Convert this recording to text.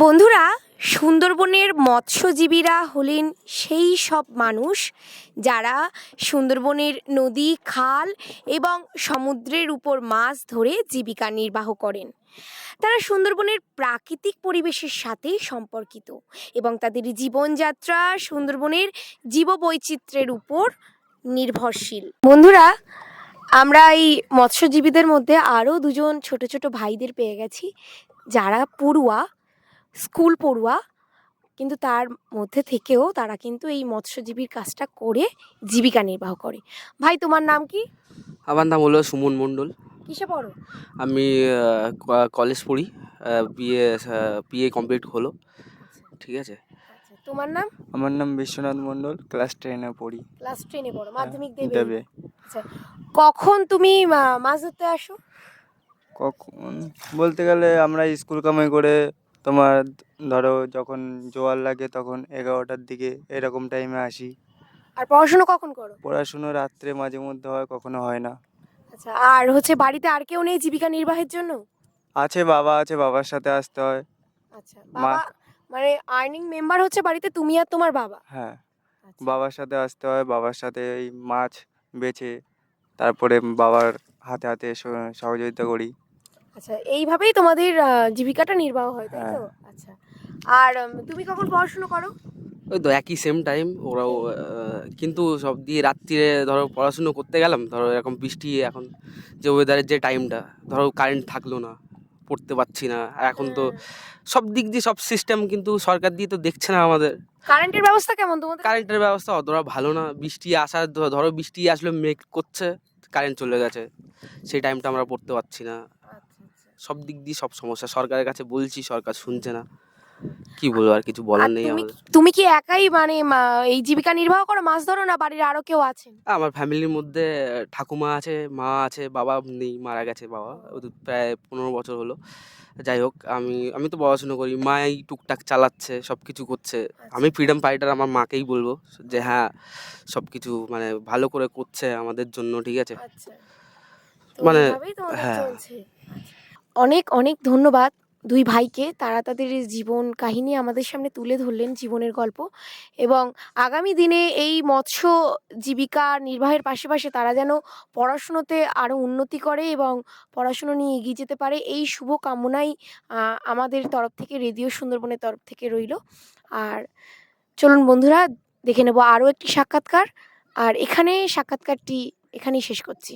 বন্ধুরা, সুন্দরবনের মৎস্যজীবীরা হলেন সেই সব মানুষ যারা সুন্দরবনের নদী, খাল এবং সমুদ্রের উপর মাছ ধরে জীবিকা নির্বাহ করেন। তারা সুন্দরবনের প্রাকৃতিক পরিবেশের সাথে সম্পর্কিত এবং তাদের জীবনযাত্রা সুন্দরবনের জীববৈচিত্র্যের উপর নির্ভরশীল। বন্ধুরা, আমরা এই মৎস্যজীবীদের মধ্যে আরও দুজন ছোট ছোট ভাইদের পেয়ে গেছি যারা পড়ুয়া, স্কুল পড়ুয়া, কিন্তু তার মধ্যে থেকেও তারা কিন্তু এই মৎস্যজীবীর কাজটা করে জীবিকা নির্বাহ করে। ভাই, তোমার নাম কি? আমার নাম হলো সুমন মণ্ডল। কিসে পড়ো? আমি কলেজ পড়ি, বিএ কমপ্লিট হলো। ঠিক আছে। আচ্ছা, তোমার নাম? আমার নাম বিশ্বনাথ মণ্ডল, ক্লাস 10-এ পড়ি। ক্লাস 10-এ পড়ো, মাধ্যমিক দেবে? দেবে। আচ্ছা, কখন তুমি মাছ ধরতে আসো? কখন বলতে গেলে আমরা স্কুল কামাই করে তোমার ধরো যখন জোয়ার লাগে তখন 11টার দিকে এরকম টাইমে আসি। আর পড়াশোনা কখন করো? পড়াশুনো রাত্রে মাঝে মধ্যে হয়, কখনো হয় না। আচ্ছা, আর বাড়িতে আর কেউ নেই জীবিকা নির্বাহের জন্য? আছে, বাবা আছে, বাবার সাথে আসতে হয়। আচ্ছা, বাবা মানে আর্নিং মেম্বার হচ্ছে বাড়িতে তুমি আর তোমার বাবা? হ্যাঁ, আচ্ছা। বাবার সাথে আসতে হয়, বাবার সাথে এই মাছ বেচে তারপরে বাবার হাতে হাতে সহযোগিতা করি। আচ্ছা, এইভাবেই তোমাদের জীবিকাটা নির্বাহ হয়, তাই তো? হ্যাঁ। আচ্ছা, আর তুমি কখন পড়াশুনো করো? ওই তো একই সেম টাইম ওরাও, কিন্তু সব দিয়ে রাত্রিরে ধরো পড়াশুনো করতে গেলাম, ধরো এরকম বৃষ্টি, এখন যে ওয়েদারের যে টাইমটা, ধরো কারেন্ট থাকলো না, পড়তে পারছি না। আর এখন তো সব দিক দিয়ে সব সিস্টেম কিন্তু সরকার দিয়ে তো দেখছে না আমাদের। কারেন্টের ব্যবস্থা কেমন তোমাদের? কারেন্টের ব্যবস্থা অতটা ভালো না। বৃষ্টি আসার ধরো বৃষ্টি আসলে মেঘ করছে, কারেন্ট চলে গেছে, সেই টাইমটা আমরা পড়তে পারছি না। সব দিক দিয়ে সব সমস্যা। সরকারের কাছে বলছি, সরকার শুনছে না। কি বলবো, আর কিছু বলার নেই আমাদের। তুমি কি একাই মানে এই জীবিকা নির্বাহ করো, মাছ ধরো, না বাড়ির আরো কেউ আছেন? আমার ফ্যামিলির মধ্যে ঠাকুমা আছে, মা আছে, বাবা নেই, মারা গেছে বাবা, ওদের প্রায় 15 বছর হলো। যাই হোক, আমি তো পড়াশুনো করি, মাই টুকটাক চালাচ্ছে, সব কিছু করছে। আমি ফ্রিডম ফাইটার, আমার মাকেই বলবো যে হ্যাঁ, সব কিছু মানে ভালো করে করছে আমাদের জন্য। ঠিক আছে। আচ্ছা, তো মানে এইভাবেই তোমাদের হ্যাঁ। চলছে। অনেক অনেক ধন্যবাদ দুই ভাইকে, তারা তাদের জীবন কাহিনী আমাদের সামনে তুলে ধরলেন, জীবনের গল্প। এবং আগামী দিনে এই মৎস্য জীবিকা নির্বাহের পাশাপাশি তারা যেন পড়াশুনোতে আরও উন্নতি করে এবং পড়াশুনো নিয়ে এগিয়ে যেতে পারে, এই শুভ কামনাই আমাদের তরফ থেকে, রেডিও সুন্দরবনের তরফ থেকে রইল। আর চলুন বন্ধুরা, দেখে নেব আরও একটি সাক্ষাৎকার। আর সাক্ষাৎকারটি এখানেই শেষ করছি।